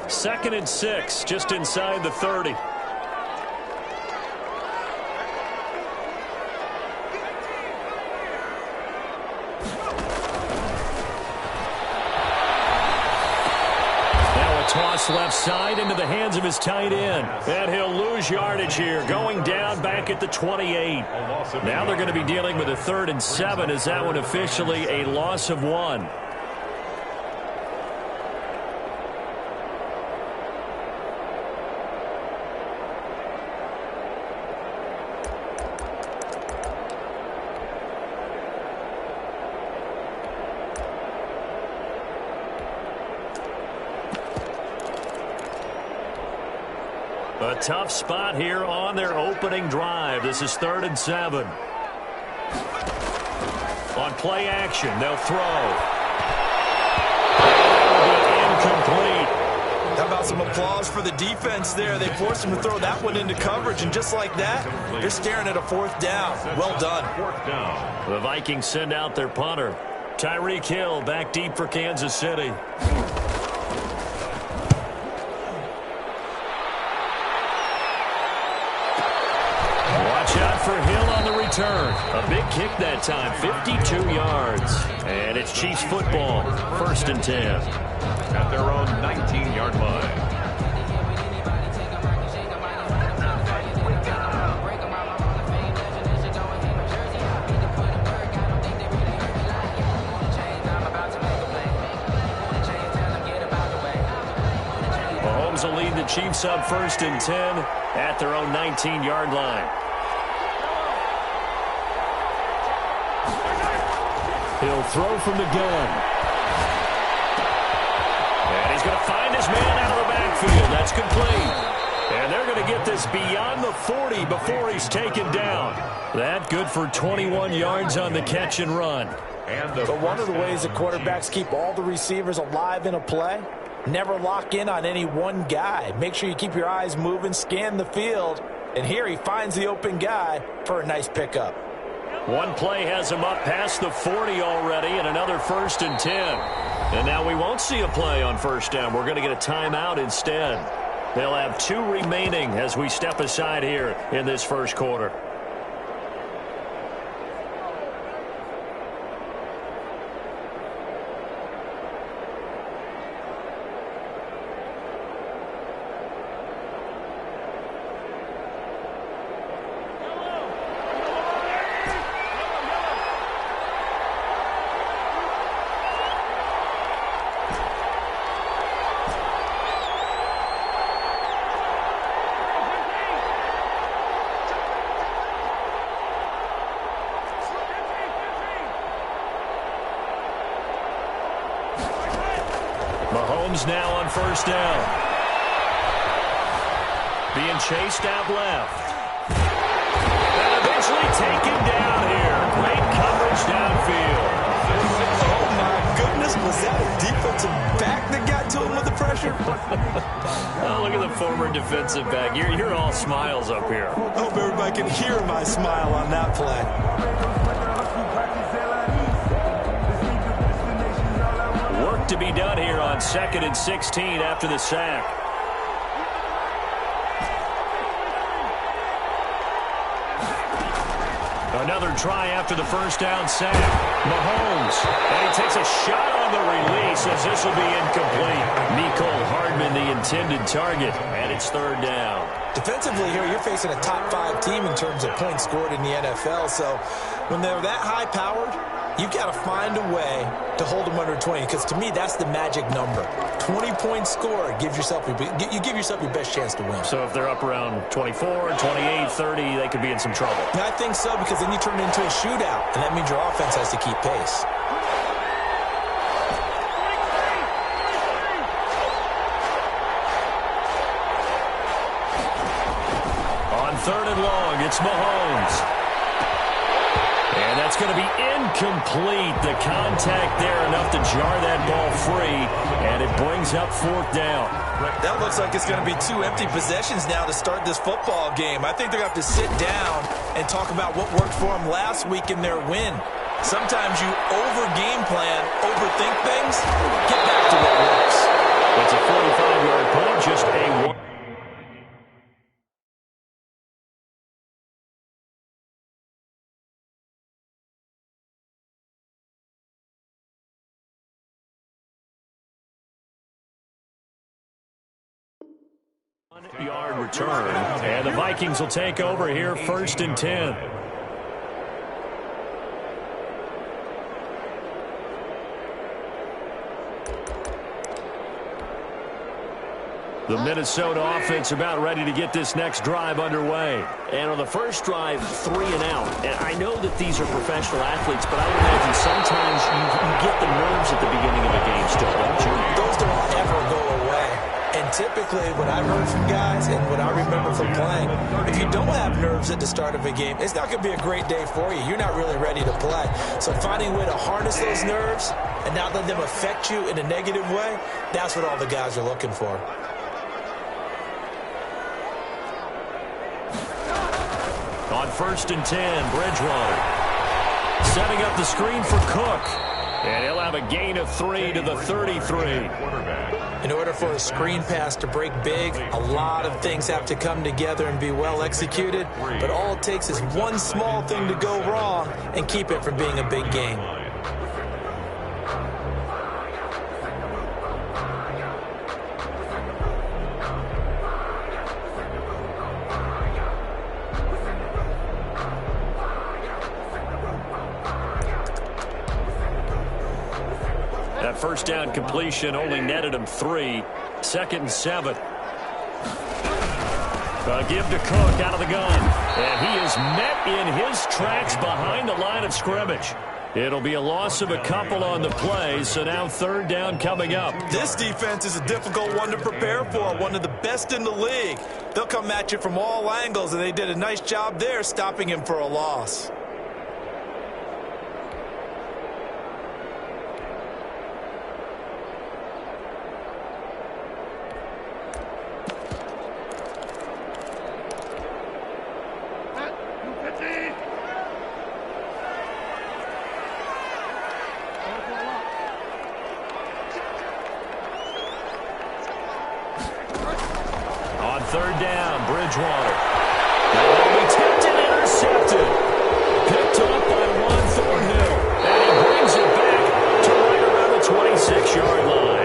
2nd and 6, just inside the 30. Toss left side into the hands of his tight end. And he'll lose yardage here, going down back at the 28. Now they're going to be dealing with a 3rd and 7 as that one officially a loss of 1. A tough spot here on their opening drive. This is 3rd and 7. On play action, they'll throw. Incomplete. How about some applause for the defense there? They forced him to throw that one into coverage, and just like that, they're staring at a 4th down. Well done. The Vikings send out their punter. Tyreek Hill back deep for Kansas City. For Hill on the return. A big kick that time, 52 yards. And it's Chiefs football, 1st and 10. At their own 19-yard line. Mahomes will lead the Chiefs up 1st and 10 at their own 19-yard line. He'll throw from the gun. And he's going to find his man out of the backfield. That's complete. And they're going to get this beyond the 40 before he's taken down. That good for 21 yards on the catch and run. But one of the ways the quarterbacks keep all the receivers alive in a play, never lock in on any one guy. Make sure you keep your eyes moving, scan the field. And here he finds the open guy for a nice pickup. One play has him up past the 40 already, and another 1st and 10. And now we won't see a play on 1st down. We're going to get a timeout instead. They'll have 2 remaining as we step aside here in this 1st quarter. Mahomes now on 1st down. Being chased out left. And eventually taken down here. Great coverage downfield. Oh, my goodness. Was that a defensive back that got to him with the pressure? Oh, look at the former defensive back. You're all smiles up here. I hope everybody can hear my smile on that play. To be done here on 2nd and 16 after the sack. Another try after the 1st down sack. Mahomes, and he takes a shot on the release as this will be incomplete. Mecole Hardman, the intended target, and it's 3rd down. Defensively here, you're facing a top 5 team in terms of points scored in the NFL, so when they're that high-powered, you've got to find a way to hold them under 20, because to me, that's the magic number. 20 points scored, you give yourself your best chance to win. So if they're up around 24, 28, 30, they could be in some trouble. And I think so, because then you turn it into a shootout, and that means your offense has to keep pace. On 3rd and long, it's Mahomes. And that's going to be incomplete. The contact there enough to jar that ball free, and it brings up 4th down. That looks like it's going to be 2 empty possessions now to start this football game. I think they're going to have to sit down and talk about what worked for them last week in their win. Sometimes you over-game plan, overthink things, get back to what works. It's a 45-yard play. 1-yard return, and the Vikings will take over here, 1st and 10. The Minnesota offense about ready to get this next drive underway. And on the first drive, 3 and out. And I know that these are professional athletes, but I would imagine sometimes you get the nerves at the beginning of a game still, don't you? Those don't ever go away. And typically, what I've heard from guys and what I remember from playing, if you don't have nerves at the start of a game, it's not going to be a great day for you. You're not really ready to play. So finding a way to harness those nerves and not let them affect you in a negative way, that's what all the guys are looking for. On 1st and 10, Bridgewater setting up the screen for Cook. And he'll have a gain of 3 to the 33. In order for a screen pass to break big, a lot of things have to come together and be well executed. But all it takes is one small thing to go wrong and keep it from being a big game. That first down completion only netted him 3. 2nd and 7. Give to Cook out of the gun. And he is met in his tracks behind the line of scrimmage. It'll be a loss of a couple on the play, so now 3rd down coming up. This defense is a difficult one to prepare for, one of the best in the league. They'll come at you from all angles, and they did a nice job there stopping him for a loss. On 3rd down, Bridgewater. That'll be tipped and intercepted. Picked up by Juan Thornhill. And he brings it back to right around the 26-yard line.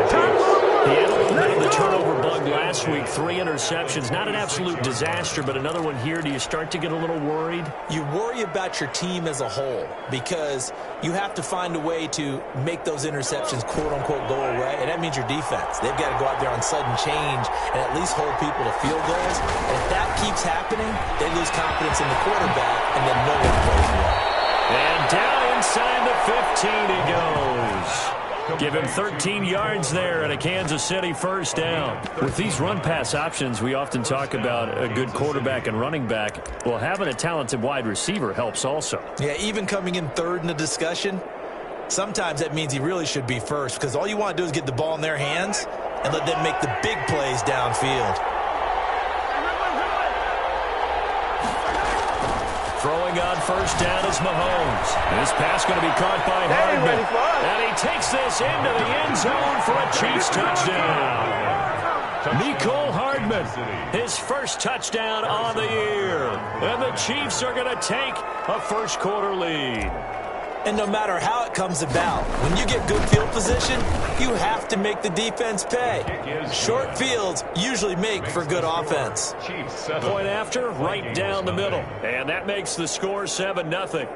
He had a little bit of the turnover bug last week. 3 interceptions. Not an absolute disaster, but another one here. Do you start to get a little worried? You worry about your team as a whole because you have to find a way to make those interceptions, quote-unquote, go away, and that means your defense. They've got to go out there on sudden change and at least hold people to field goals. And if that keeps happening, they lose confidence in the quarterback, and then no one plays well. And down inside the 15 he goes. Give him 13 yards there and a Kansas City first down. With these run-pass options, we often talk about a good quarterback and running back. Well, having a talented wide receiver helps also. Yeah, even coming in 3rd in the discussion, sometimes that means he really should be first because all you want to do is get the ball in their hands and let them make the big plays downfield. Throwing on first down is Mahomes. This pass going to be caught by Hardman. And he takes this into the end zone for a Chiefs touchdown. Mecole Hardman, his first touchdown on the year. And the Chiefs are going to take a first-quarter lead. And no matter how it comes about, when you get good field position, you have to make the defense pay. Short fields usually make for good offense. Point after, right down the middle. And that makes the score 7-0.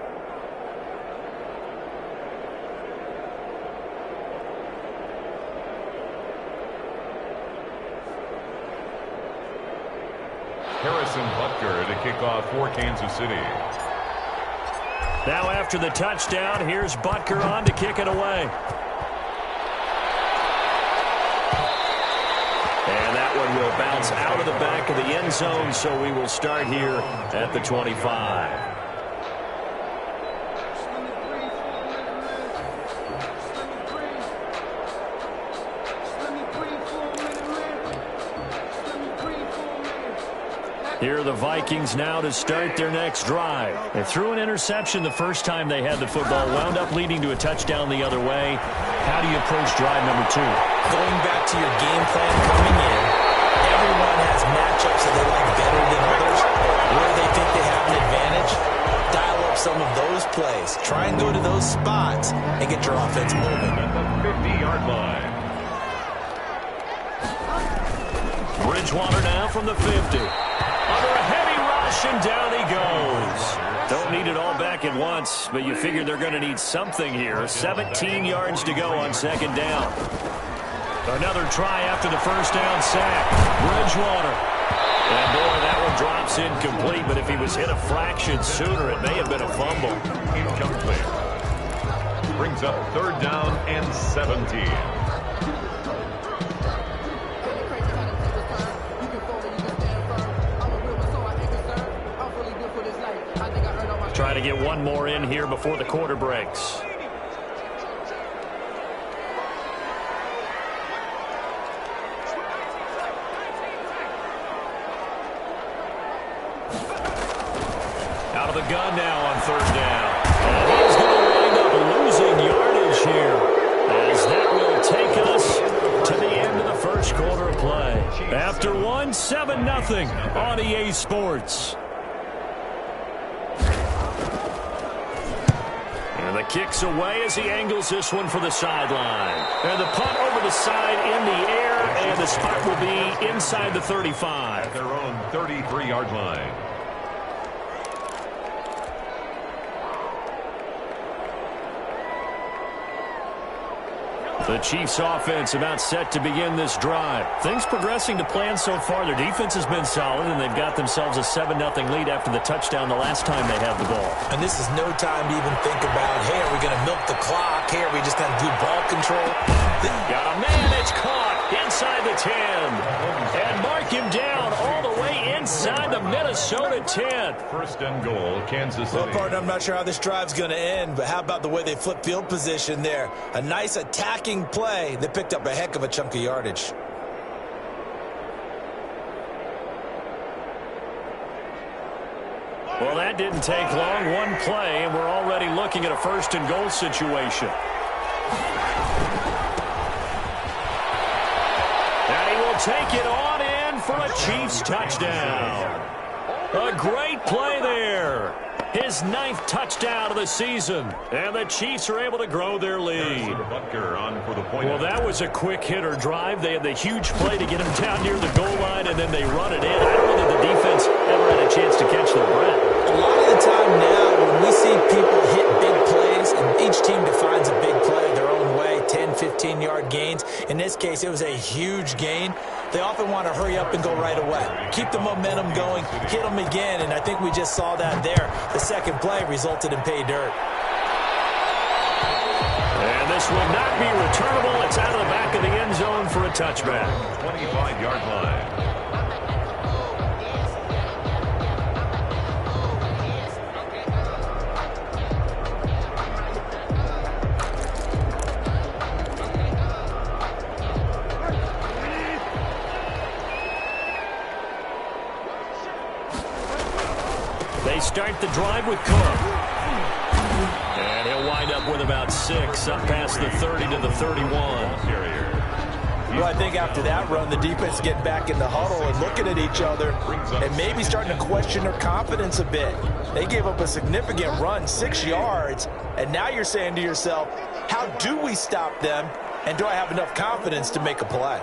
Harrison Butker to kick off for Kansas City. Now after the touchdown, here's Butker on to kick it away. And that one will bounce out of the back of the end zone, so we will start here at the 25. Here are the Vikings now to start their next drive. They threw an interception the first time they had the football, wound up leading to a touchdown the other way. How do you approach drive number 2? Going back to your game plan coming in, everyone has matchups that they like better than others. Where they think they have an advantage, dial up some of those plays. Try and go to those spots and get your offense moving. At the 50-yard line. Bridgewater now from the 50. Under a heavy rush, and down he goes. Don't need it all back at once, but you figure they're going to need something here. 17 yards to go on second down. Another try after the first down sack. Bridgewater. And, boy, that one drops incomplete, but if he was hit a fraction sooner, it may have been a fumble. Incomplete. Brings up third down and 17. Try to get one more in here before the quarter breaks. Out of the gun now on third down. And he's going to wind up losing yardage here, as that will take us to the end of the first quarter of play. After 7-0 on EA Sports. And the kick's away as he angles this one for the sideline. And the punt over the side in the air, and the spot will be inside the 35. At their own 33-yard line. The Chiefs offense about set to begin this drive. Things progressing to plan so far. Their defense has been solid, and they've got themselves a 7-0 lead after the touchdown the last time they had the ball. And this is no time to even think about, hey, are we going to milk the clock? Hey, are we just going to do ball control? Got a man that's caught inside the 10. And mark him down all the way inside the Minnesota 10. First and goal, Kansas City. Well, partner, I'm not sure how this drive's going to end, but how about the way they flip field position there? A nice attacking play that picked up a heck of a chunk of yardage. Well, that didn't take long. One play, and we're already looking at a first and goal situation. And he will take it on in for a Chiefs touchdown. A great play there. His 9th touchdown of the season. And the Chiefs are able to grow their lead. Well, that was a quick hitter drive. They had the huge play to get him down near the goal line, and then they run it in. I don't know that the defense ever had a chance to catch their breath. A lot of the time now, when we see people hit big plays, and each team defines a big play their own way, 10, 15-yard gains. In this case, it was a huge gain. They often want to hurry up and go right away. Keep the momentum going, hit them again, and I think we just saw that there. The second play resulted in pay dirt. And this will not be returnable. It's out of the back of the end zone for a touchback. 25-yard line. They start the drive with Cook. And he'll wind up with about 6, up past the 30 to the 31. Well, I think after that run, the defense is getting back in the huddle and looking at each other and maybe starting to question their confidence a bit. They gave up a significant run, 6 yards, and now you're saying to yourself, how do we stop them, and do I have enough confidence to make a play?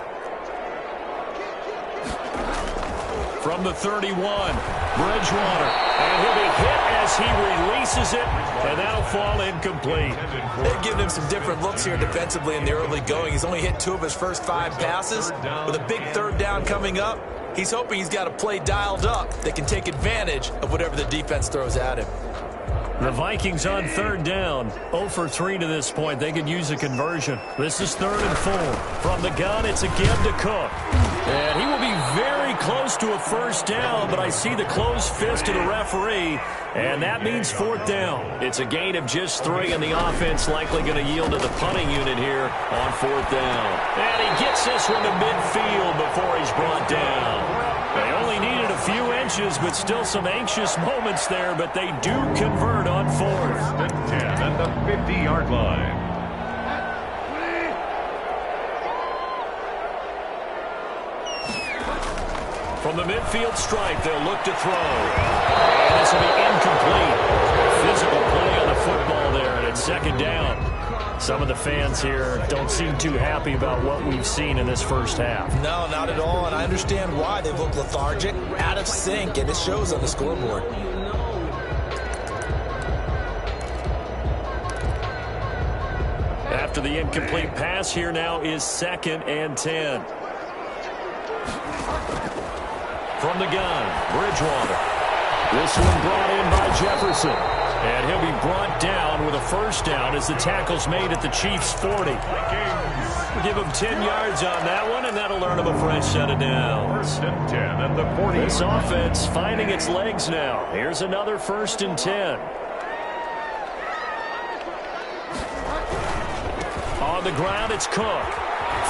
From the 31, Bridgewater. And he'll be hit as he releases it, and that'll fall incomplete. They've given him some different looks here defensively in the early going. He's only hit 2 of his first 5 passes. With a big third down coming up, he's hoping he's got a play dialed up that can take advantage of whatever the defense throws at him. The Vikings on third down, 0 for 3 to this point. They could use a conversion. This is 3rd and 4. From the gun, it's again to Cook. And he will be very close to a first down, but I see the closed fist of the referee, and that means 4th down. It's a gain of just 3, and the offense likely going to yield to the punting unit here on 4th down. And he gets this one to midfield before he's brought down. They only needed a few inches, but still some anxious moments there, but they do convert on 4th. The 10 and the 50-yard line. From the midfield stripe, they'll look to throw. And this will be incomplete. Physical play on the football there, and it's 2nd down. Some of the fans here don't seem too happy about what we've seen in this first half. No, not at all, and I understand why. They look lethargic, out of sync, and it shows on the scoreboard. After the incomplete pass, here now is 2nd and 10. From the gun, Bridgewater. This one brought in by Jefferson. And he'll be brought down with a first down as the tackle's made at the Chiefs' 40. Give him 10 yards on that one, and that'll earn him a fresh set of downs. 1st and 10 at the 40. This offense finding its legs now. Here's another 1st and 10. On the ground, it's Cook.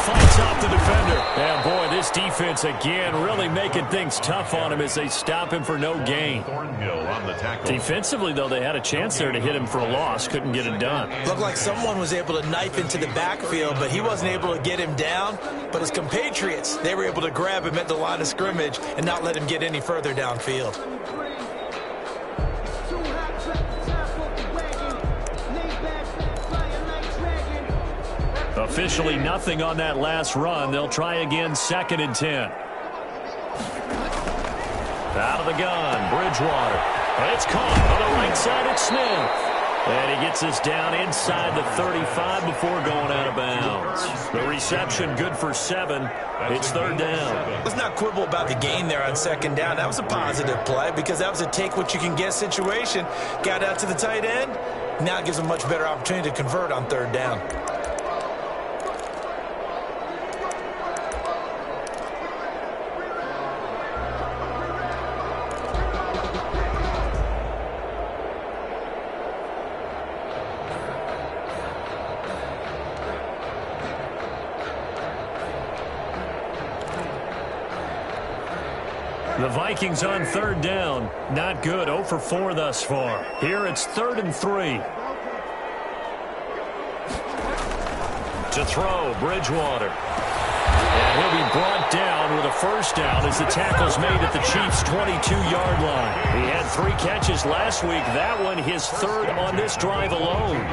Fights off the defender. And, boy, this defense, again, really making things tough on him as they stop him for no gain. Thornhill on the tackle. Defensively, though, they had a chance there to hit him for a loss. Couldn't get it done. Looked like someone was able to knife into the backfield, but he wasn't able to get him down. But his compatriots, they were able to grab him at the line of scrimmage and not let him get any further downfield. Officially nothing on that last run. They'll try again, 2nd and 10. Out of the gun, Bridgewater. It's caught on the right side at Smith. And he gets us down inside the 35 before going out of bounds. The reception good for 7. It's 3rd down. Let's not quibble about the gain there on 2nd down. That was a positive play because that was a take-what-you-can-get situation. Got out to the tight end. Now it gives him a much better opportunity to convert on 3rd down. The Vikings on 3rd down. Not good. 0 for 4 thus far. Here it's 3rd and 3. To throw, Bridgewater. And he'll be brought down with a first down as the tackle's made at the Chiefs' 22-yard line. He had 3 catches last week. That one his 3rd on this drive alone.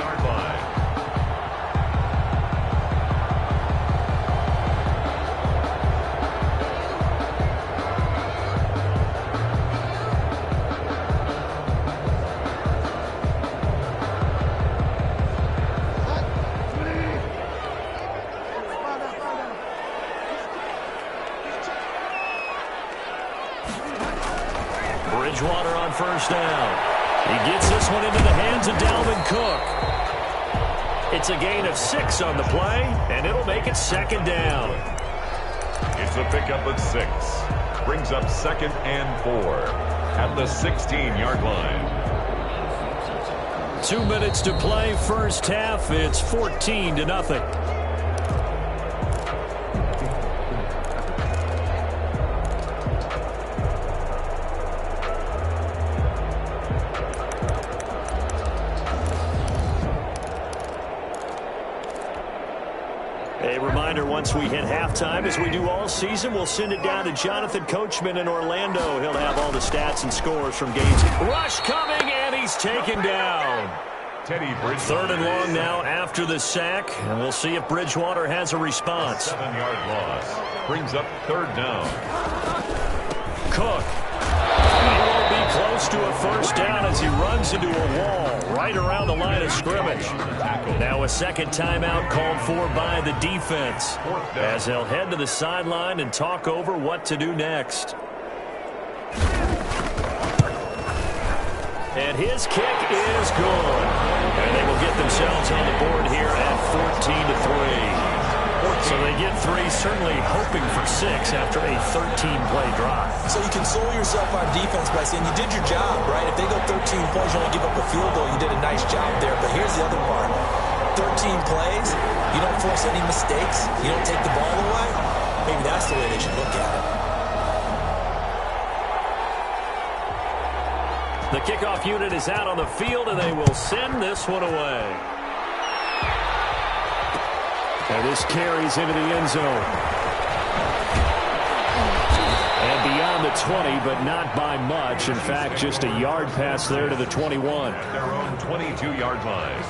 Bridgewater on first down. He gets this one into the hands of Dalvin Cook. It's a gain of 6 on the play, and it'll make it 2nd down. It's a pickup of 6. Brings up 2nd and 4 at the 16-yard line. 2 minutes to play, first half. It's 14-0. A reminder, once we hit halftime, as we do all season, we'll send it down to Jonathan Coachman in Orlando. He'll have all the stats and scores from games. Rush coming, and he's taken down. Teddy Bridgewater. 3rd and long now after the sack, and we'll see if Bridgewater has a response. 7-yard loss. Brings up 3rd down. Cook. He won't be close to a first down as he runs into a wall right around the line of scrimmage. Now a 2nd timeout called for by the defense as they'll head to the sideline and talk over what to do next. And his kick is good. And they will get themselves on the board here at 14-3. So they get 3, certainly hoping for 6 after a 13-play drive. So you console yourself on defense by saying you did your job, right? If they go 13 points, you only give up a field goal, you did a nice job there. But here's the other part. 13 plays, you don't force any mistakes, you don't take the ball away. Maybe that's the way they should look at it. The kickoff unit is out on the field, and they will send this one away. And this carries into the end zone. And beyond the 20, but not by much. In fact, just a yard pass there to the 21. At their own 22-yard line.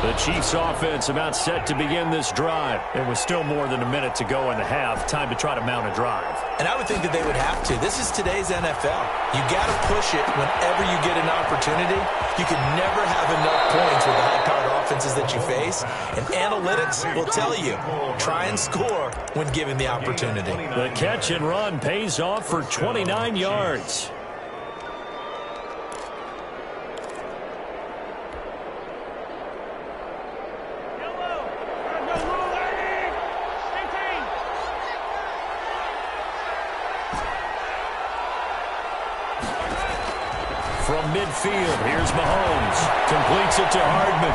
The Chiefs offense about set to begin this drive. And with still more than a minute to go in the half, time to try to mount a drive. And I would think that they would have to. This is today's NFL. You got to push it whenever you get an opportunity. You can never have enough points with the high-powered offenses that you face. And analytics will tell you, try and score when given the opportunity. The catch and run pays off for 29 yards. From midfield, here's Mahomes. Completes it to Hardman.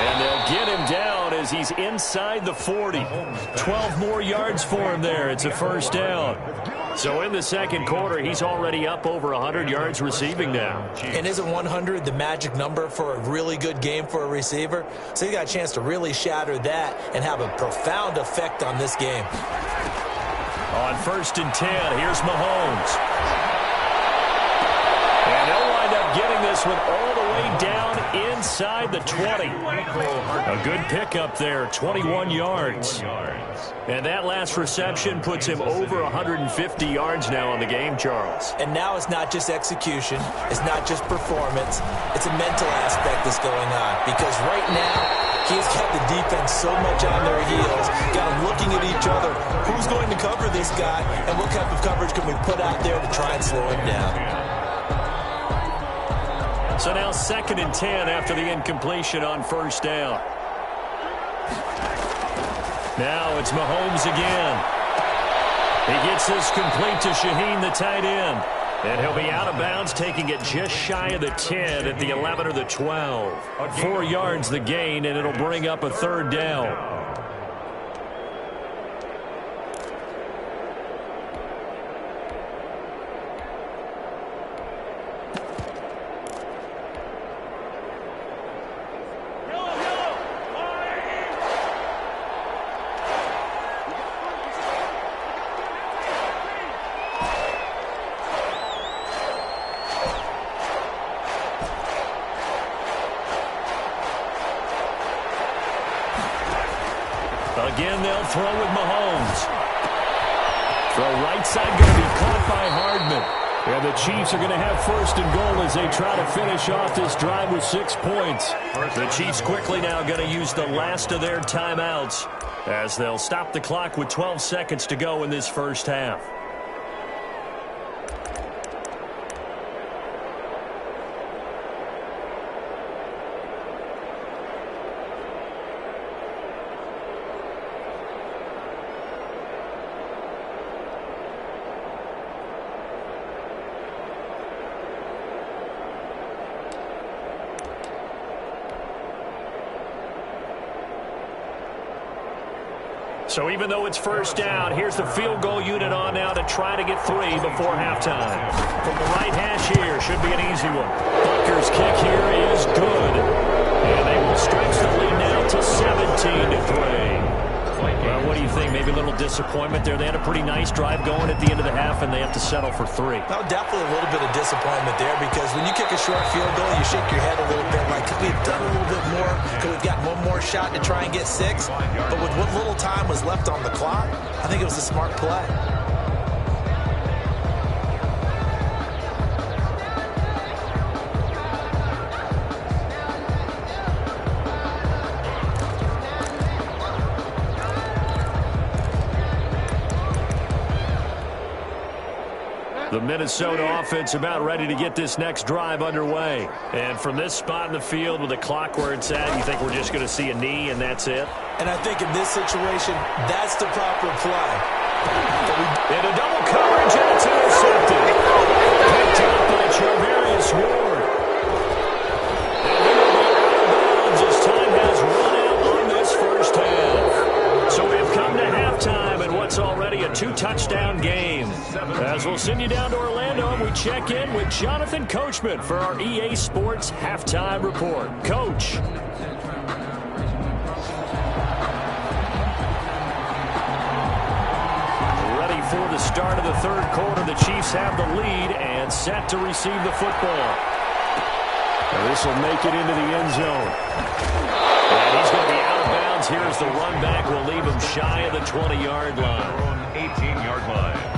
And they'll get him down as he's inside the 40. 12 more yards for him there. It's a first down. So in the second quarter, he's already up over 100 yards receiving now. And isn't 100 the magic number for a really good game for a receiver? So he got a chance to really shatter that and have a profound effect on this game. On 1st and 10, here's Mahomes. And they'll wind up getting this one all the way down inside the 20. A good pickup there, 21 yards. And that last reception puts him over 150 yards now on the game, Charles. And now it's not just execution. It's not just performance. It's a mental aspect that's going on. Because right now, he's got the defense so much on their heels, got them looking at each other. Who's going to cover this guy? And what type of coverage can we put out there to try and slow him down? So now 2nd and 10 after the incompletion on first down. Now it's Mahomes again. He gets this complete to Shaheen, the tight end. And he'll be out of bounds, taking it just shy of the 10 at the 11 or the 12. 4 yards the gain, and it'll bring up a third down. Again, they'll throw with Mahomes. Throw right side going to be caught by Hardman. And the Chiefs are going to have 1st and goal as they try to finish off this drive with 6 points. The Chiefs quickly now going to use the last of their timeouts as they'll stop the clock with 12 seconds to go in this first half. So even though it's first down, here's the field goal unit on now to try to get 3 before halftime. From the right hash here, should be an easy one. Butker's kick here is good. And they will stretch the lead now to 17-3. Well, what do you think? Maybe a little disappointment there. They had a pretty nice drive going at the end of the half, and they have to settle for 3. No, definitely a little bit of disappointment there because when you kick a short field goal, you shake your head a little bit like, could we have done a little bit more? Could we have got one more shot to try and get 6? But with what little time was left on the clock, I think it was a smart play. The Minnesota offense about ready to get this next drive underway. And from this spot in the field with the clock where it's at, you think we're just going to see a knee and that's it? And I think in this situation, that's the proper play. And a double coverage, and it's intercepted. Picked up by Charvarius Ward. And he will be out of bounds as time has run out on this first half. So we've come to halftime in what's already a 2-touchdown game. As we'll send you down to Orlando, and we check in with Jonathan Coachman for our EA Sports Halftime Report. Coach. Ready for the start of the third quarter. The Chiefs have the lead and set to receive the football. And this will make it into the end zone. him shy of the 20-yard line. Their own 18-yard line.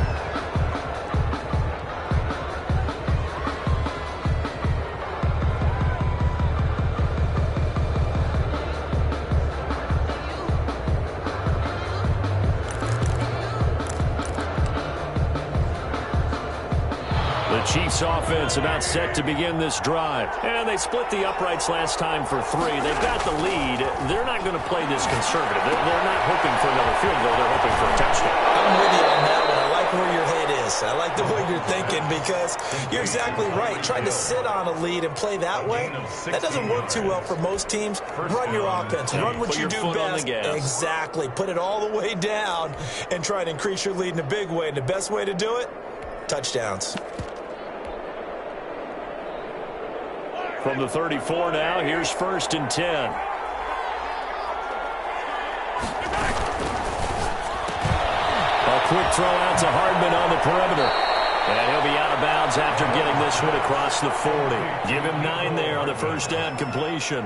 The Chiefs offense about set to begin this drive. And they split the uprights last time for 3. They've got the lead. They're not going to play this conservative. They're not hoping for another field goal. They're hoping for a touchdown. I'm with you on that one. I like where your head is. I like the way you're thinking because you're exactly right. Trying to sit on a lead and play that way, that doesn't work too well for most teams. Run your offense. Run what you do best. Exactly. Put it all the way down and try to increase your lead in a big way. And the best way to do it, touchdowns. From the 34 now, here's 1st and 10. A quick throw out to Hardman on the perimeter. And he'll be out of bounds after getting this one across the 40. Give him 9 there on the first down completion.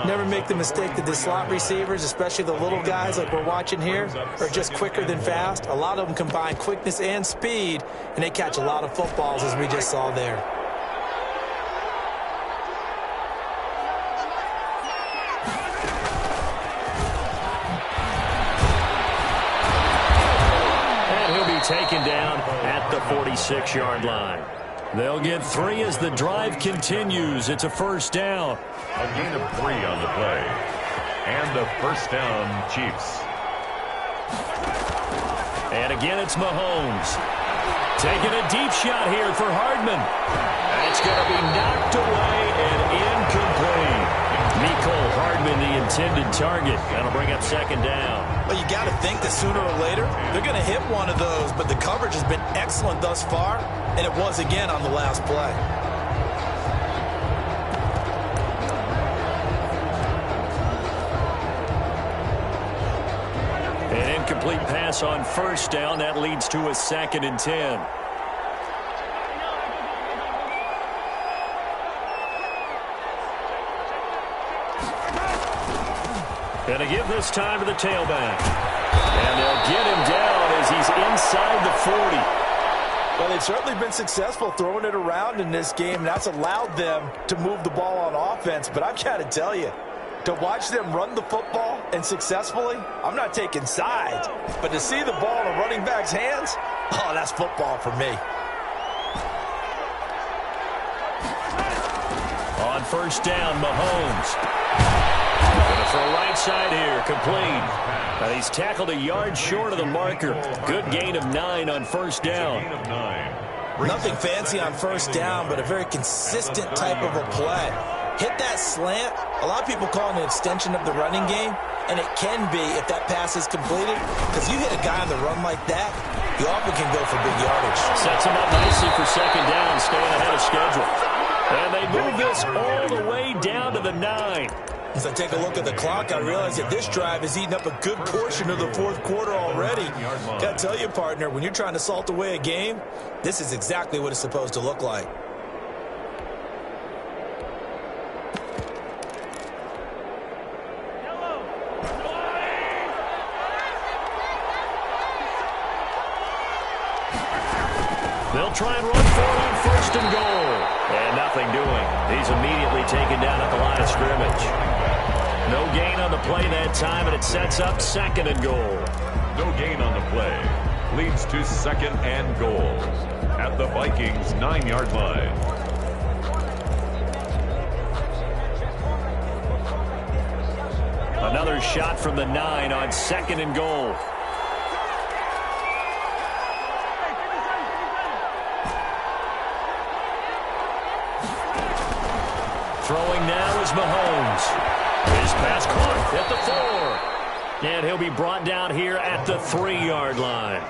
Never make the mistake that the slot receivers, especially the little guys like we're watching here, are just quicker than fast. A lot of them combine quickness and speed, and they catch a lot of footballs, as we just saw there. Taken down at the 46-yard line. They'll get 3 as the drive continues. It's a first down. A gain of 3 on the play. And a first down, Chiefs. And again, it's Mahomes. Taking a deep shot here for Hardman. That's going to be knocked away and incomplete. Mecole Hardman, the intended target. That'll bring up second down. Well, you got to think that sooner or later, they're going to hit one of those, but the coverage has been excellent thus far, and it was again on the last play. An incomplete pass on first down. That leads to a 2nd and 10. And a give this time to the tailback. And they'll get him down as he's inside the 40. Well, they've certainly been successful throwing it around in this game. That's allowed them to move the ball on offense. But I've got to tell you, to watch them run the football and successfully, I'm not taking sides. But to see the ball in a running back's hands, oh, that's football for me. On first down, Mahomes. Going to throw right side here, complete. He's tackled a yard short of the marker. Good gain of 9 on first down. Nothing fancy on first down, but a very consistent type of a play. Hit that slant. A lot of people call it an extension of the running game, and it can be if that pass is completed, because you hit a guy on the run like that, you often can go for big yardage. Sets him up nicely for second down, staying ahead of schedule. And they move this all the way down to the 9. As I take a look at the clock, I realize that this drive has eaten up a good portion of the fourth quarter already. Got to tell you, partner, when you're trying to salt away a game, this is exactly what it's supposed to look like. They'll try and run for it on first and goal. And nothing doing. He's immediately taken down at the line of scrimmage. No gain on the play that time, and it sets up second and goal. No gain on the play. Leads to second and goal at the Vikings' 9-yard line. Another shot from the 9 on second and goal. Throwing now is Mahomes. His pass caught at the 4. And he'll be brought down here at the 3-yard line.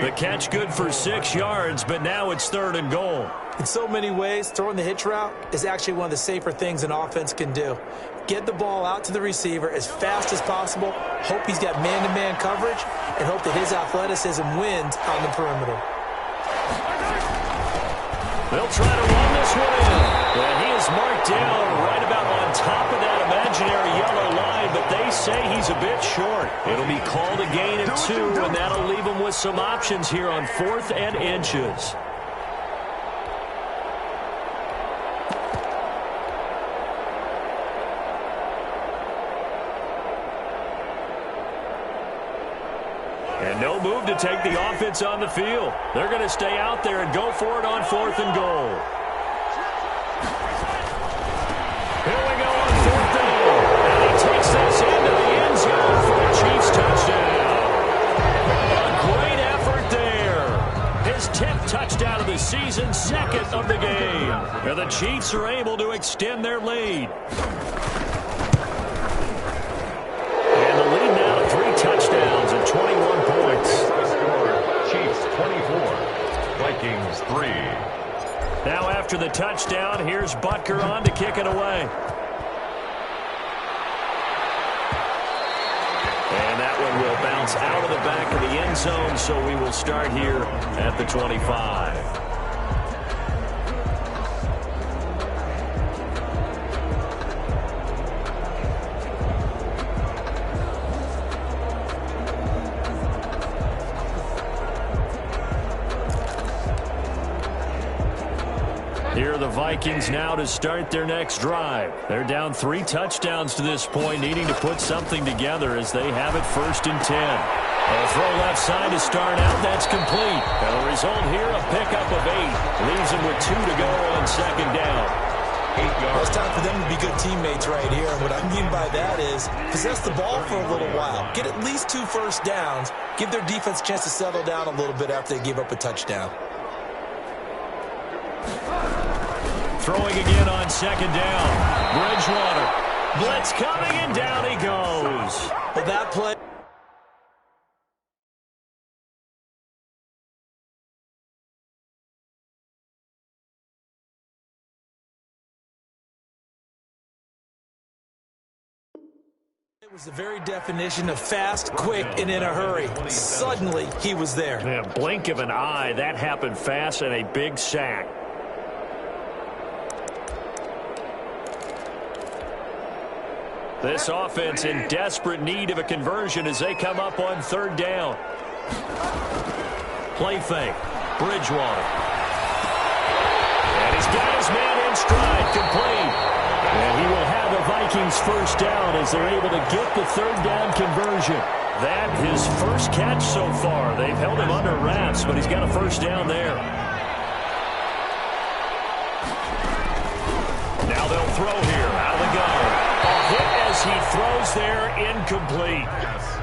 The catch good for 6 yards, but now it's third and goal. In so many ways, throwing the hitch route is actually one of the safer things an offense can do. Get the ball out to the receiver as fast as possible, hope he's got man-to-man coverage, and hope that his athleticism wins on the perimeter. They'll try to run this one in. And he is marked down right about on top of that imaginary yellow line, but they say he's he's a bit short. It'll be called a gain of 2, and that'll leave him with some options here on 4th and inches. And no move to take the offense on the field. They're going to stay out there and go for it on 4th and goal. Here we go on 4th down. And he takes this into the end zone for the Chiefs touchdown. A great effort there. His 10th touchdown of the season, 2nd of the game. And the Chiefs are able to extend their lead. And the lead now to 3 touchdowns and 21 points. Chiefs 24, Vikings 3. Now after the touchdown, here's Butker on to kick it away. And that one will bounce out of the back of the end zone, so we will start here at the 25. Here are the Vikings now to start their next drive. They're down 3 touchdowns to this point, needing to put something together as they have it 1st and 10. A throw left side to start out. That's complete. And the result here, a pickup of 8. Leaves them with 2 to go on 2nd down. 8 yards. Well, it's time for them to be good teammates right here. And what I mean by that is possess the ball for a little while. Get at least 2 first downs. Give their defense a chance to settle down a little bit after they give up a touchdown. Throwing again on 2nd down. Bridgewater. Blitz coming, and down he goes. Well, that play was the very definition of fast, quick, and in a hurry. Suddenly, he was there. Yeah, blink of an eye. That happened fast, and a big sack. This offense in desperate need of a conversion as they come up on 3rd down. Play fake. Bridgewater. And he's got his man in stride, complete. And he will have the Vikings 1st down as they're able to get the 3rd down conversion. That his first catch so far. They've held him under wraps, but he's got a 1st down there. Now they'll throw here out of the gun. A hit as he throws there, incomplete.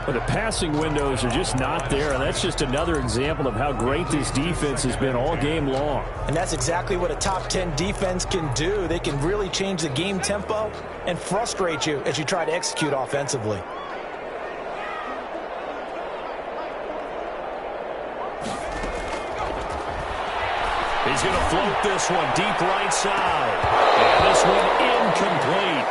But the passing windows are just not there, and that's just another example of how great this defense has been all game long. And that's exactly what a top 10 defense can do. They can really change the game tempo and frustrate you as you try to execute offensively. He's going to float this one deep right side. And this one incomplete.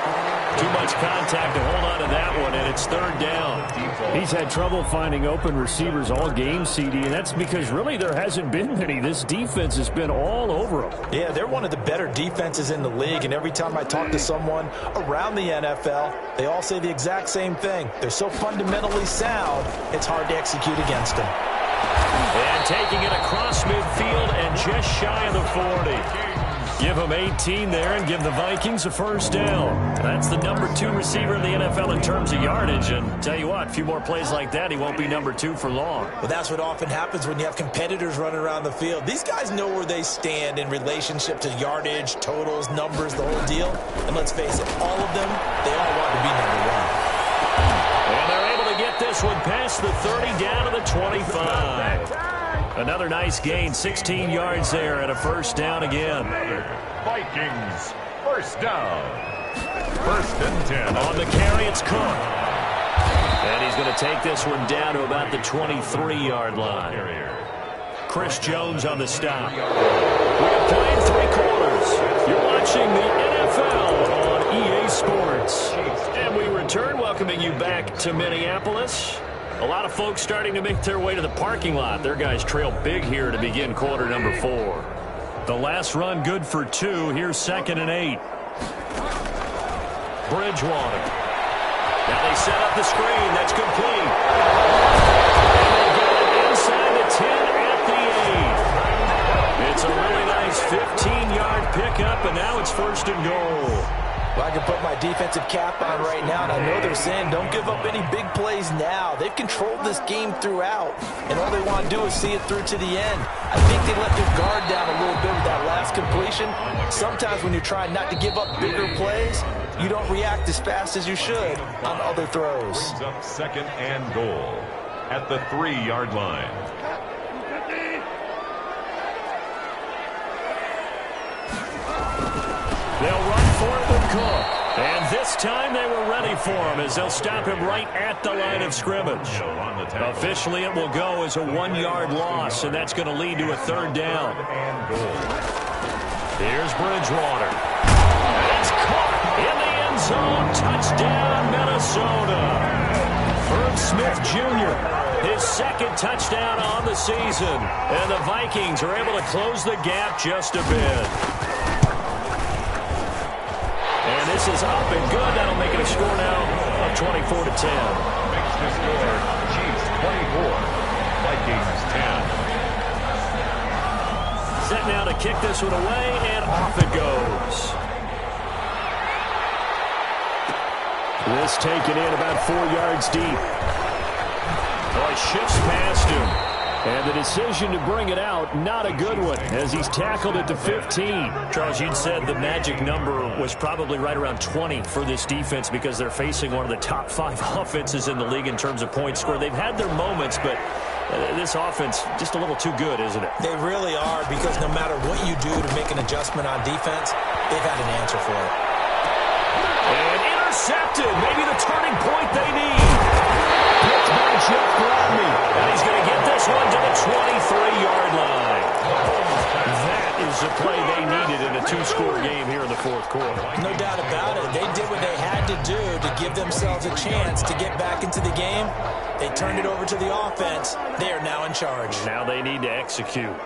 Too much contact to hold on to that one, and it's 3rd down. He's had trouble finding open receivers all game, CD, and that's because really there hasn't been many. This defense has been all over them. Yeah, they're one of the better defenses in the league, and every time I talk to someone around the NFL, they all say the exact same thing. They're so fundamentally sound, it's hard to execute against them. And taking it across midfield and just shy of the 40. Give him 18 there and give the Vikings a 1st down. That's the number 2 receiver in the NFL in terms of yardage. And tell you what, a few more plays like that, he won't be number 2 for long. But that's what often happens when you have competitors running around the field. These guys know where they stand in relationship to yardage, totals, numbers, the whole deal. And let's face it, all of them, they all want to be number 1. And they're able to get this one past the 30 down to the 25. Another nice gain, 16 yards there and a 1st down again. Vikings 1st down. 1st and 10. On the carry, it's Cook. And he's going to take this one down to about the 23-yard line. Chris Jones on the stop. We have played 3 quarters. You're watching the NFL on EA Sports. And we return, welcoming you back to Minneapolis. A lot of folks starting to make their way to the parking lot. Their guys trail big here to begin quarter number 4. The last run good for 2. Here's 2nd and 8. Bridgewater. Now they set up the screen. That's complete. And they get it inside the 10 at the 8. It's a really nice 15-yard pickup, and now it's 1st and goal. Well, I can put my defensive cap on right now, and I know they're saying don't give up any big plays now. They've controlled this game throughout, and all they want to do is see it through to the end. I think they let their guard down a little bit with that last completion. Sometimes when you're trying not to give up bigger plays, you don't react as fast as you should on other throws. Brings up 2nd and goal at the 3-yard line. They'll run for it with Cook. And this time they were ready for him as they'll stop him right at the line of scrimmage. Officially, it will go as a 1-yard loss, and that's going to lead to a 3rd down. Here's Bridgewater. That's caught in the end zone. Touchdown, Minnesota. Herb Smith Jr., his 2nd touchdown on the season. And the Vikings are able to close the gap just a bit. And this is up and good. That'll make it a score now of 24-10. Makes the score Chiefs 24, Vikings 10. Set now to kick this one away, and off it goes. This taken in about 4 yards deep. Boy, shifts past him. And the decision to bring it out, not a good one, as he's tackled at the 15. Charles, you'd said the magic number was probably right around 20 for this defense because they're facing one of the top 5 offenses in the league in terms of points scored. They've had their moments, but this offense just a little too good, isn't it? They really are, because no matter what you do to make an adjustment on defense, they've had an answer for it. And intercepted. Maybe the turning point they need. Picked by Jeff Gladney. And he's going to get this one to the 23-yard line. That is the play they needed in a 2-score game here in the 4th quarter. No doubt about it. They did what they had to do to give themselves a chance to get back into the game. They turned it over to the offense. They are now in charge. Now they need to execute.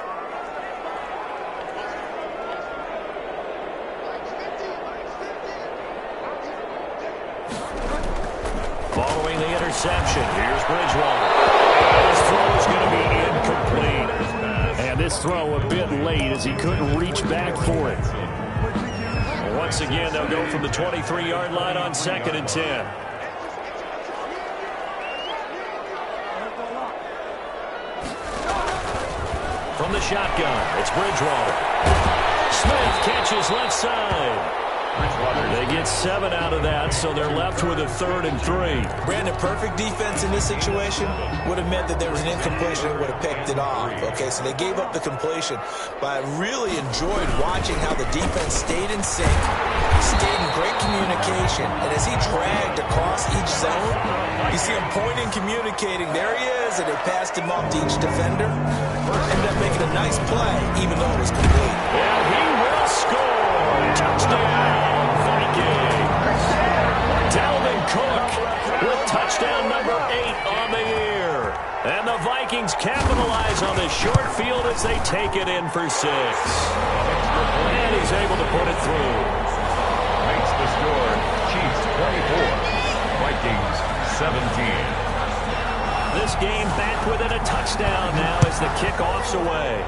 Following the interception, here's Bridgewater. His throw is going to be incomplete. And this throw a bit late as he couldn't reach back for it. Once again, they'll go from the 23-yard line on 2nd and 10. From the shotgun, it's Bridgewater. Smith catches left side. They get 7 out of that, so they're left with a 3rd and 3. Brandon, perfect defense in this situation would have meant that there was an incompletion and would have picked it off. Okay, so they gave up the completion, but I really enjoyed watching how the defense stayed in sync, stayed in great communication, and as he dragged across each zone, you see him pointing, communicating. There he is, and they passed him off to each defender. Ended up making a nice play, even though it was complete. And he will score. Touchdown, Vikings. Dalvin Cook with touchdown number 8 on the year. And the Vikings capitalize on the short field as they take it in for 6. And he's able to put it through. Makes the score Chiefs 24, Vikings 17. This game back within a touchdown now as the kickoff's away.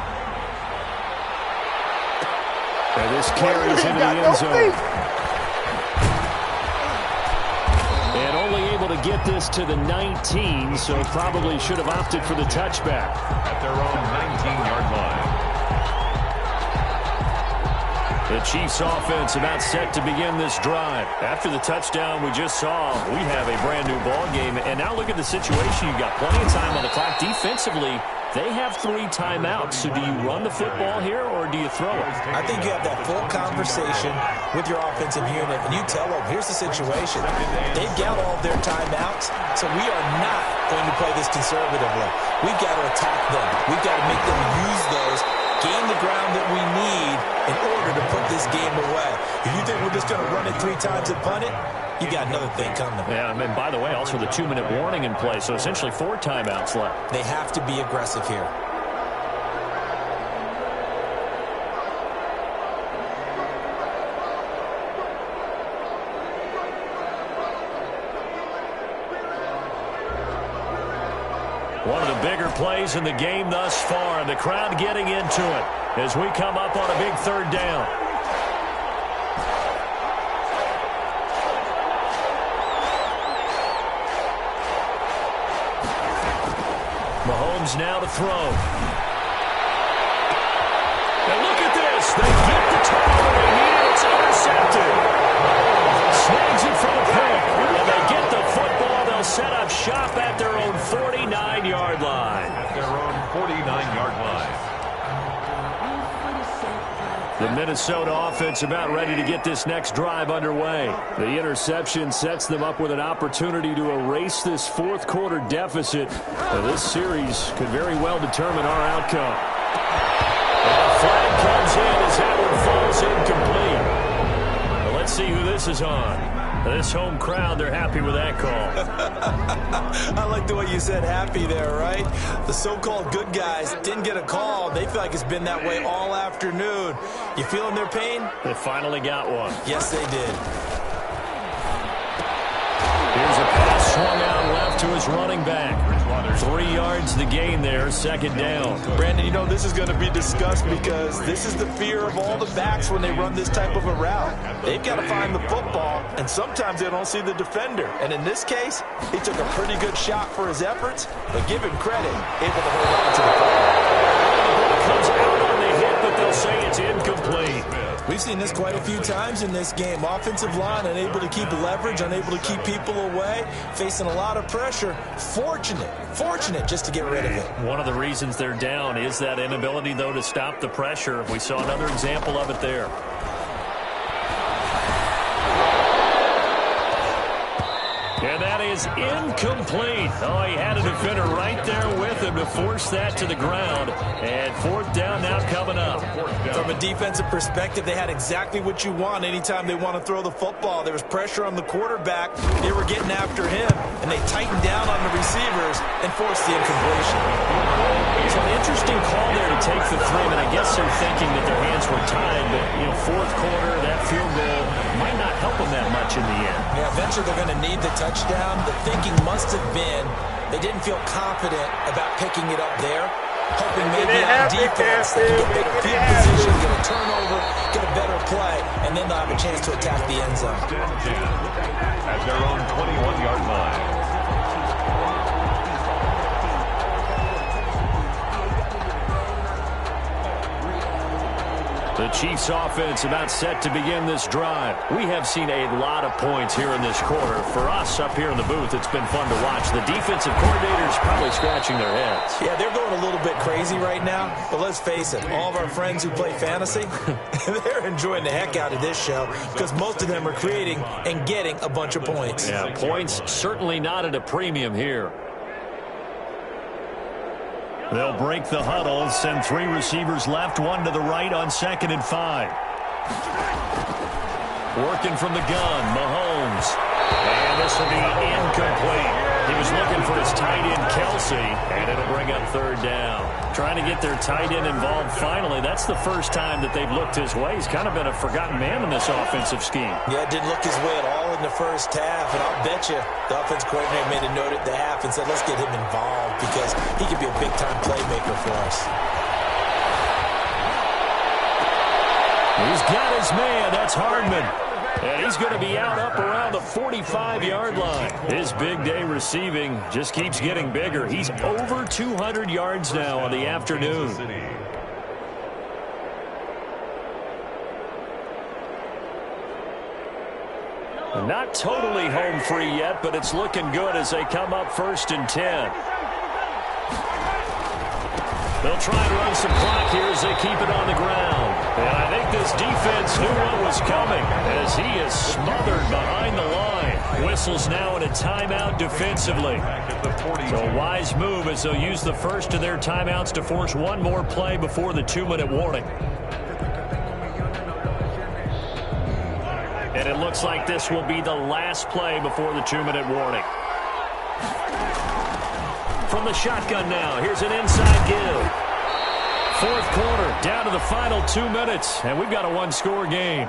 And this carries into the end zone. And only able to get this to the 19, so probably should have opted for the touchback. At their own 19-yard line. The Chiefs offense about set to begin this drive. After the touchdown we just saw, we have a brand new ball game. And now look at the situation. You've got plenty of time on the clock. Defensively, they have 3 timeouts. So do you run the football here or do you throw it? I think you have that full conversation with your offensive unit, and you tell them, here's the situation. They've got all of their timeouts, so we are not going to play this conservatively. We've got to attack them. We've got to make them use those, gain the ground that we need in order to put this game away. If you think we're just going to run it 3 times and punt it, you got another thing coming. Yeah, and by the way, also the 2-minute warning in play, so essentially 4 timeouts left. They have to be aggressive here. One of the bigger plays in the game thus far, and the crowd getting into it as we come up on a big third down. Mahomes now to throw. And look at this. They get the turnover they needed. It's intercepted. Snags it for the pick. And they get the football. They'll set up shop at their own 49-yard line. At their own 49-yard line. The Minnesota offense about ready to get this next drive underway. The interception sets them up with an opportunity to erase this fourth quarter deficit. This series could very well determine our outcome. And a flag comes in as that one falls incomplete. Well, let's see who this is on. This home crowd, they're happy with that call. I like the way you said happy there, right? The so-called good guys didn't get a call. They feel like it's been that way all afternoon. You feeling their pain? They finally got one. Yes, they did. Here's a pass swung out left to his running back. 3 yards the gain there, second down. Brandon, you know this is going to be discussed because this is the fear of all the backs when they run this type of a route. They've got to find the football, and sometimes they don't see the defender. And in this case, he took a pretty good shot for his efforts, but give him credit, able to hold on to the ball. Comes out on the hit, but they'll say it's incomplete. We've seen this quite a few times in this game. Offensive line unable to keep leverage, unable to keep people away, facing a lot of pressure. Fortunate just to get rid of it. One of the reasons they're down is that inability, though, to stop the pressure. We saw another example of it there. And that is incomplete. Oh, he had a defender right there with him to force that to the ground. And fourth down now coming up. From a defensive perspective, they had exactly what you want anytime they want to throw the football. There was pressure on the quarterback. They were getting after him, and they tightened down on the receivers and forced the incompletion. So an interesting call there to take the 3. And I guess they're thinking that their hands were tied. But, fourth quarter, that field goal might not help them that much in the end. Yeah, eventually they're going to need the touchdown. The thinking must have been they didn't feel confident about picking it up there, hoping maybe on defense they could get better field position, get a turnover, get a better play, and then they'll have a chance to attack the end zone. At their own 21-yard line. The Chiefs offense about set to begin this drive. We have seen a lot of points here in this quarter. For us up here in the booth, it's been fun to watch. The defensive coordinators probably scratching their heads. Yeah, they're going a little bit crazy right now. But let's face it, all of our friends who play fantasy, they're enjoying the heck out of this show because most of them are creating and getting a bunch of points. Yeah, points certainly not at a premium here. They'll break the huddle, send 3 receivers left, 1 to the right on 2nd and 5. Working from the gun, Mahomes. And this will be incomplete. He was looking for his tight end, Kelsey, and it'll bring up 3rd down. Trying to get their tight end involved finally. That's the first time that they've looked his way. He's kind of been a forgotten man in this offensive scheme. Yeah, it didn't look his way at all in the first half, and I'll bet you the offense coordinator made a note at the half and said, let's get him involved because he could be a big-time playmaker for us. He's got his man. That's Hardman. And he's going to be out up around the 45-yard line. His big day receiving just keeps getting bigger. He's over 200 yards now on the afternoon. Not totally home free yet, but it's looking good as they come up 1st and 10. They'll try and run some clock here as they keep it on the ground. And I think this defense knew what was coming as he is smothered behind the line. Whistles now in a timeout defensively. So a wise move as they'll use the first of their timeouts to force one more play before the 2-minute warning. And it looks like this will be the last play before the 2-minute warning. From the shotgun now, here's an inside give. 4th quarter, down to the final 2 minutes, and we've got a 1-score game.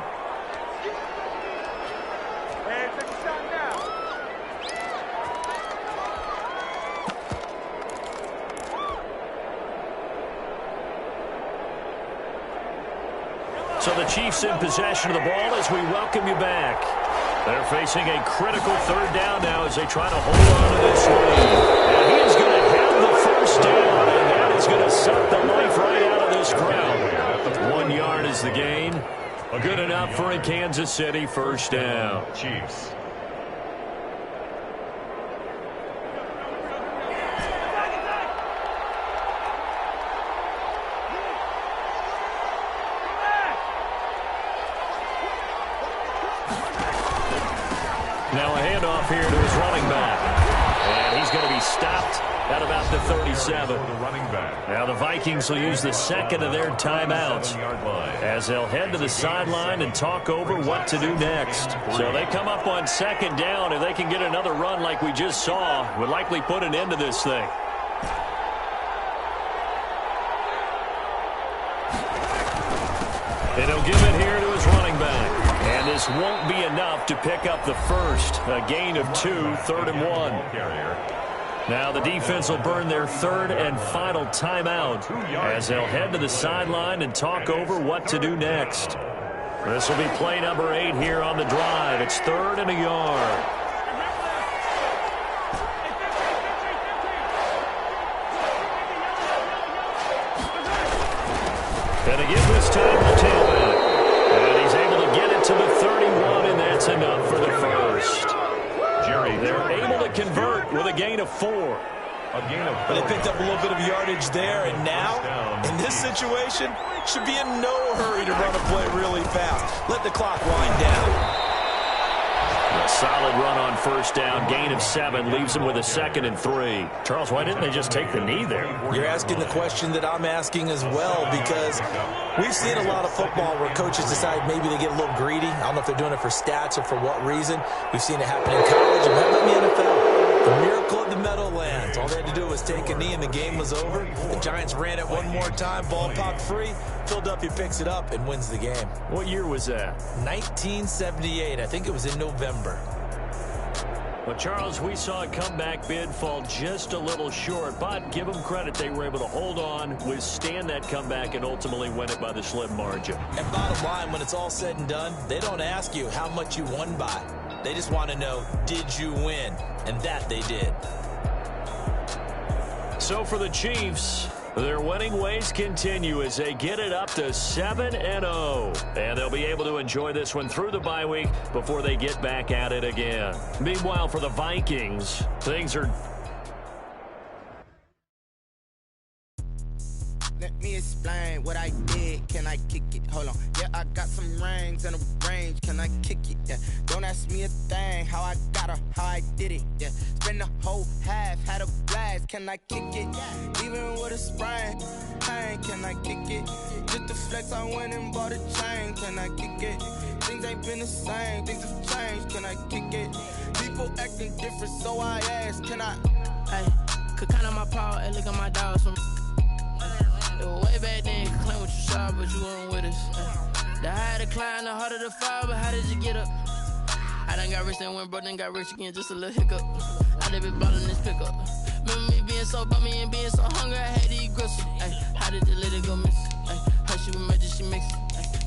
So the Chiefs in possession of the ball as we welcome you back. They're facing a critical third down now as they try to hold on to this lead. And he is going to have the first down, and that is going to suck the life right out of this crowd. 1 yard is the gain. Good enough for a Kansas City first down. Chiefs. Now a handoff here to his running back. And he's going to be stopped at about the 37. The running back. Now the Vikings will use the second of their timeouts as they'll head to the sideline and talk over what to do next. So they come up on second down. If they can get another run like we just saw, would likely put an end to this thing. And he'll give it here to his running back. And this won't be enough to pick up the first. A gain of 2, 3rd and 1. Now the defense will burn their third and final timeout as they'll head to the sideline and talk over what to do next. This will be play number 8 here on the drive. It's 3rd and a yard. And again this time the tailback. And he's able to get it to the 31, and that's enough for the first. They're able to convert with a gain of 4. But they picked up a little bit of yardage there, and now, in this situation, should be in no hurry to run a play really fast. Let the clock wind down. A solid run on first down. Gain of 7 leaves him with a 2nd and 3. Charles, why didn't they just take the knee there? You're asking the question that I'm asking as well, because we've seen a lot of football where coaches decide maybe they get a little greedy. I don't know if they're doing it for stats or for what reason. We've seen it happen in college and happen in the NFL. The miracle of the Meadowlands. All they had to do was take a knee and the game was over. The Giants ran it one more time. Ball popped free. Philadelphia picks it up and wins the game. What year was that? 1978. I think it was in November. Well, Charles, we saw a comeback bid fall just a little short, but give them credit. They were able to hold on, withstand that comeback, and ultimately win it by the slim margin. And bottom line, when it's all said and done, they don't ask you how much you won by. They just want to know, did you win? And that they did. So for the Chiefs, their winning ways continue as they get it up to 7-0. And they'll be able to enjoy this one through the bye week before they get back at it again. Meanwhile, for the Vikings, things are... Let me explain what I did. Can I kick it? Hold on. Yeah, I got some rings and a range. Can I kick it? Yeah. Don't ask me a thing. How I got her, how I did it. Yeah. Spend the whole half, had a blast. Can I kick it? Even with a sprain. Pain, can I kick it? Just to flex, I went and bought a chain. Can I kick it? Things ain't been the same. Things have changed. Can I kick it? People acting different, so I ask. Can I? Hey, could count on my power and look at my dogs from. It was way back then, could claim what you saw, but you weren't with us. The higher the climb, the harder the fall, but how did you get up? I done got rich and went broke, then got rich again, just a little hiccup. I done been ballin' this pickup. Remember me being so bummy and being so hungry, I had to eat gristle. How did the lady go miss? Her she was magic, she mixed.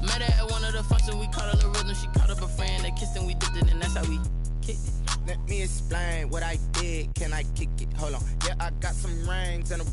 Met her at one of the functions, we caught a little rhythm, she caught up a friend, they kissed and we dipped it, and that's how we kicked it. Let me explain what I did. Can I kick it? Hold on. Yeah, I got some rings and a